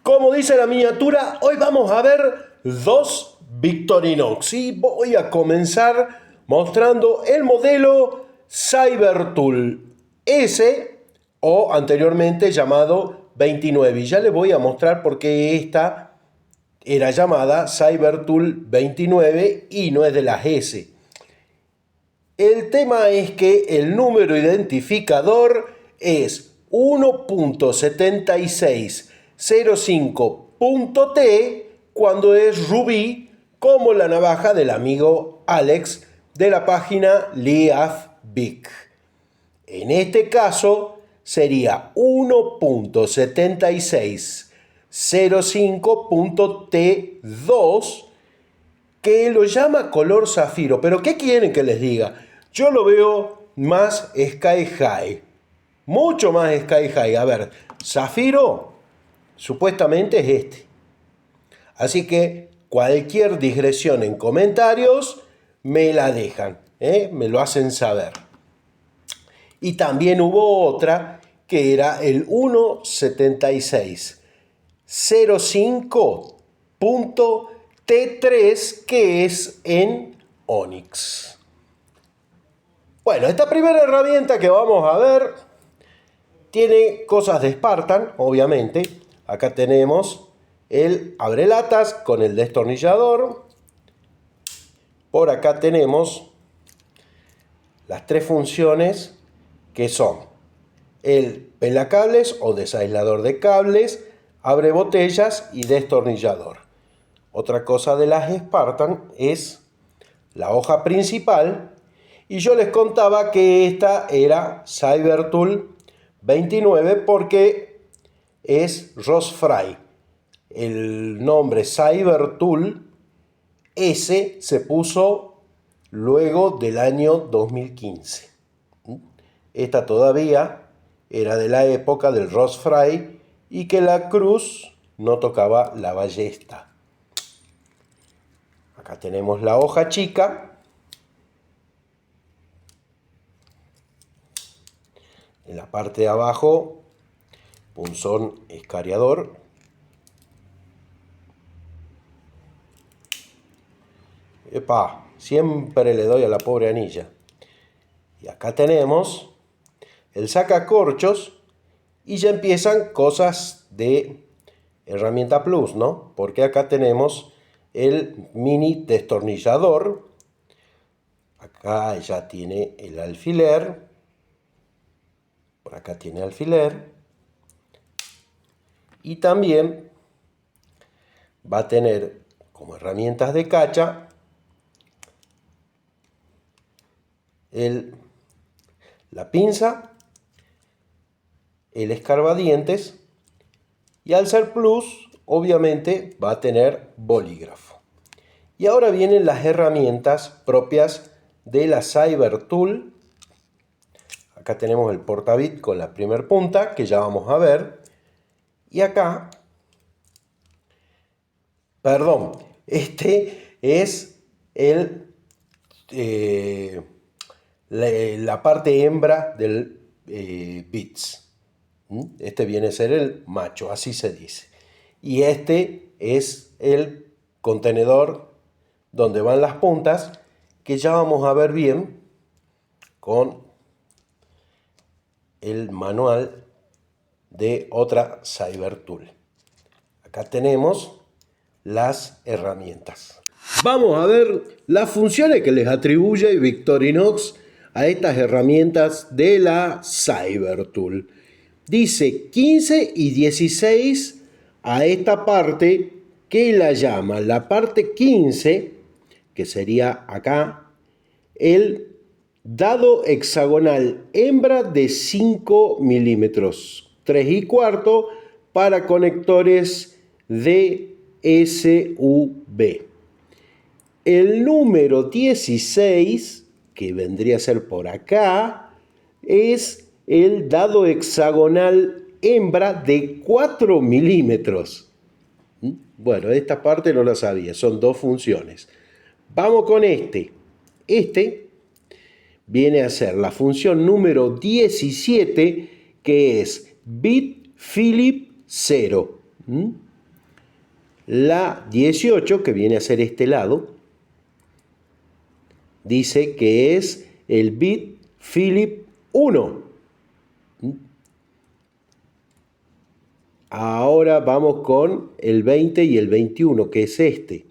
Como dice la miniatura, hoy vamos a ver dos Victorinox y voy a comenzar mostrando el modelo Cybertool S o anteriormente llamado 29. Y ya les voy a mostrar por qué esta era llamada Cybertool 29 y no es de las S. El tema es que el número identificador es 1.7605.T cuando es rubí, como la navaja del amigo Alex de la página Leafbic. En este caso sería 1.7605.T2, que lo llama color zafiro. Pero ¿qué quieren que les diga? Yo lo veo más sky high, mucho más sky high. A ver, zafiro supuestamente es este. Así que cualquier digresión en comentarios me la dejan, me lo hacen saber. Y también hubo otra que era el 1.7605.T3, que es en Onyx. Bueno, esta primera herramienta que vamos a ver tiene cosas de Spartan, obviamente. Acá tenemos el abrelatas con el destornillador. Por acá tenemos las tres funciones que son el pelacables o desaislador de cables, abre botellas y destornillador. Otra cosa de las Spartan es la hoja principal. Y yo les contaba que esta era Cybertool 29 porque es Rossfry. El nombre Cybertool S se puso luego del año 2015. Esta todavía era de la época del Rossfry y que la cruz no tocaba la ballesta. Acá tenemos la hoja chica. En la parte de abajo, punzón escariador. ¡Epa! Siempre le doy a la pobre anilla. Y acá tenemos el sacacorchos y ya empiezan cosas de herramienta plus, ¿no? Porque acá tenemos el mini destornillador. Acá ya tiene el alfiler. Por acá tiene alfiler. Y también va a tener como herramientas de cacha la pinza, el escarbadientes, y al ser plus obviamente va a tener bolígrafo. Y ahora vienen las herramientas propias de la Cybertool. Acá tenemos el portabit con la primer punta, que ya vamos a ver. Y acá, perdón, este es la parte hembra del bits. Este viene a ser el macho, así se dice. Y este es el contenedor donde van las puntas, que ya vamos a ver bien con el manual de otra Cybertool. Acá tenemos las herramientas. Vamos a ver las funciones que les atribuye Victorinox a estas herramientas de la Cybertool. Dice 15 y 16 a esta parte que la llama la parte 15, que sería acá, el dado hexagonal hembra de 5 milímetros, 3 y cuarto para conectores DSUV. El número 16, que vendría a ser por acá, es el dado hexagonal hembra de 4 milímetros. Bueno, esta parte no la sabía, son dos funciones. Vamos con este. Este viene a ser la función número 17, que es bit Philip 0. La 18, que viene a ser este lado, dice que es el bit Philip 1. Ahora vamos con el 20 y el 21, que es este.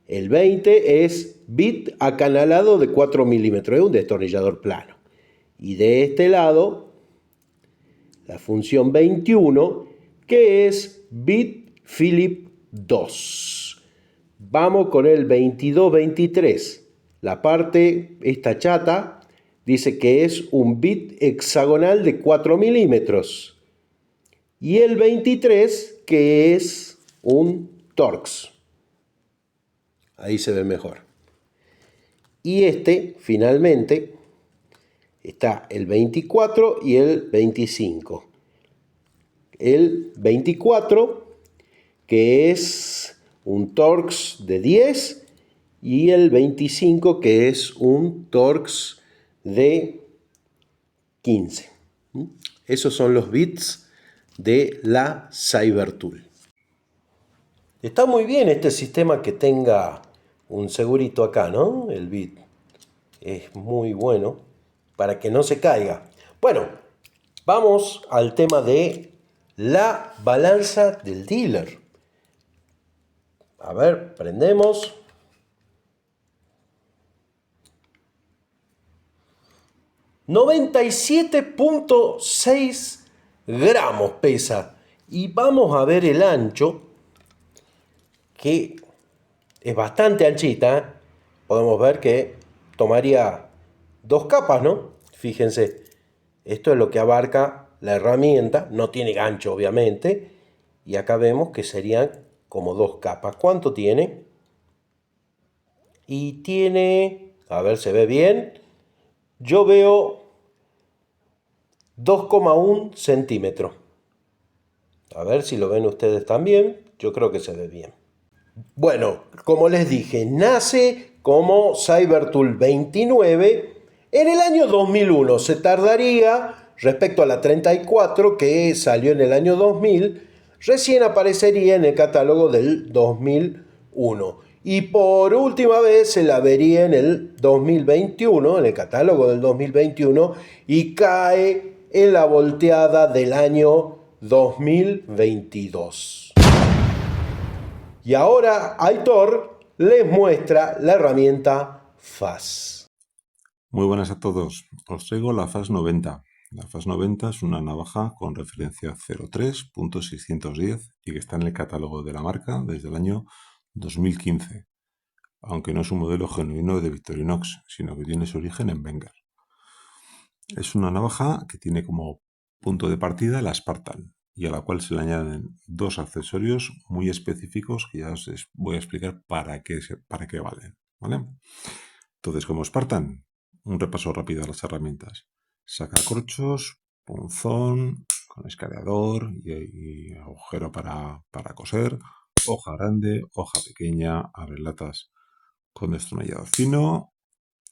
El 20 es bit acanalado de 4 milímetros, es un destornillador plano. Y de este lado, la función 21, que es bit Philip 2. Vamos con el 22-23. La parte, esta chata, dice que es un bit hexagonal de 4 milímetros. Y el 23, que es un Torx. Ahí se ve mejor. Y este, finalmente, está el 24 y el 25. El 24, que es un Torx de 10, y el 25, que es un Torx de 15. Esos son los bits de la Cybertool. Está muy bien este sistema que tenga un segurito acá, ¿no? El bit es muy bueno para que no se caiga. Bueno, vamos al tema de la balanza del dealer. A ver, prendemos. ...97.6 gramos pesa. Y vamos a ver el ancho, que es bastante anchita, ¿eh? Podemos ver que tomaría 2 capas, ¿no? Fíjense, esto es lo que abarca la herramienta. No tiene gancho, obviamente. Y acá vemos que serían como 2 capas. ¿Cuánto tiene? Y tiene, a ver, ¿se ve bien? Yo veo 2,1 centímetros. A ver si lo ven ustedes también. Yo creo que se ve bien. Bueno, como les dije, nace como Cybertool 29 en el año 2001. Se tardaría respecto a la 34, que salió en el año 2000. Recién aparecería en el catálogo del 2001. Y por última vez se la vería en el 2021, en el catálogo del 2021, y cae en la volteada del año 2022. Y ahora Aitor les muestra la herramienta FAS. Muy buenas a todos. Os traigo la FAS 90. La FAS 90 es una navaja con referencia 03.610 y que está en el catálogo de la marca desde el año 2015, aunque no es un modelo genuino de Victorinox, sino que tiene su origen en Wenger. Es una navaja que tiene como punto de partida la Spartan y a la cual se le añaden 2 accesorios muy específicos que ya os voy a explicar para qué valen, ¿vale? Entonces, como Spartan, un repaso rápido a las herramientas. Sacacorchos, punzón, con escalador y agujero para coser, hoja grande, hoja pequeña, abrelatas con destornillador fino,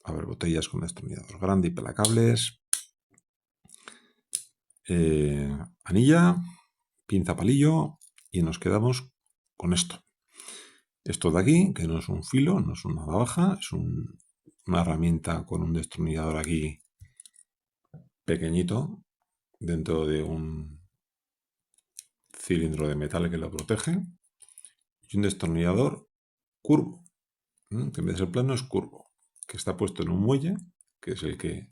botellas con destornillador grande y pelacables, anilla, pinza palillo y nos quedamos con esto. Esto de aquí, que no es un filo, no es una navaja, es una herramienta con un destornillador aquí pequeñito dentro de un cilindro de metal que lo protege y un destornillador curvo, que en vez de ser plano es curvo, que está puesto en un muelle, que es el que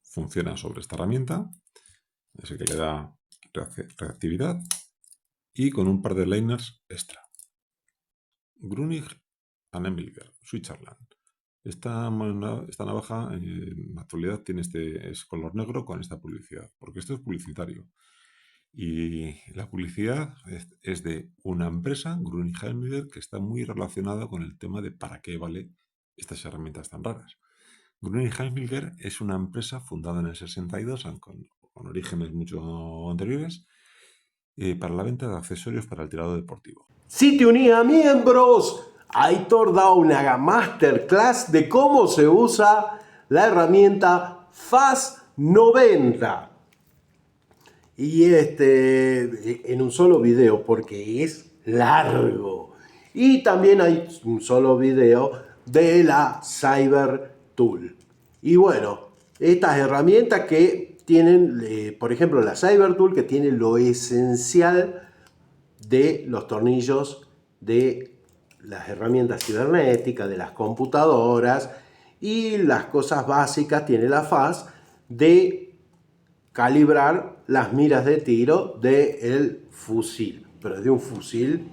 funciona sobre esta herramienta, es el que le da reactividad, y con un par de liners extra. Grunig and Emilger, Switzerland. Esta navaja en la actualidad es color negro con esta publicidad, porque esto es publicitario. Y la publicidad es de una empresa, Grunig Heimliger, que está muy relacionada con el tema de para qué vale estas herramientas tan raras. Grunig Heimliger es una empresa fundada en el 62, con orígenes mucho anteriores, para la venta de accesorios para el tirado deportivo. Si te unís a miembros, Aitor da una masterclass de cómo se usa la herramienta FAS 90. Y en un solo video, porque es largo. Y también hay un solo video de la Cyber Tool. Y bueno, estas herramientas que tienen, por ejemplo, la Cyber Tool, que tiene lo esencial de los tornillos de las herramientas cibernéticas, de las computadoras, y las cosas básicas tiene la FAS de calibrar las miras de tiro del fusil, pero de un fusil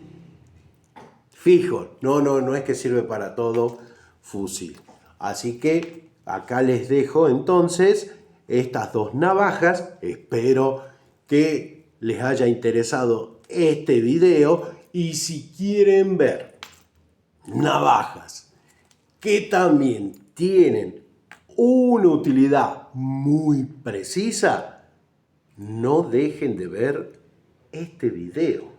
fijo, no es que sirve para todo fusil. Así que acá les dejo entonces estas dos navajas. Espero que les haya interesado este video, y si quieren ver navajas que también tienen una utilidad muy precisa, no dejen de ver este video.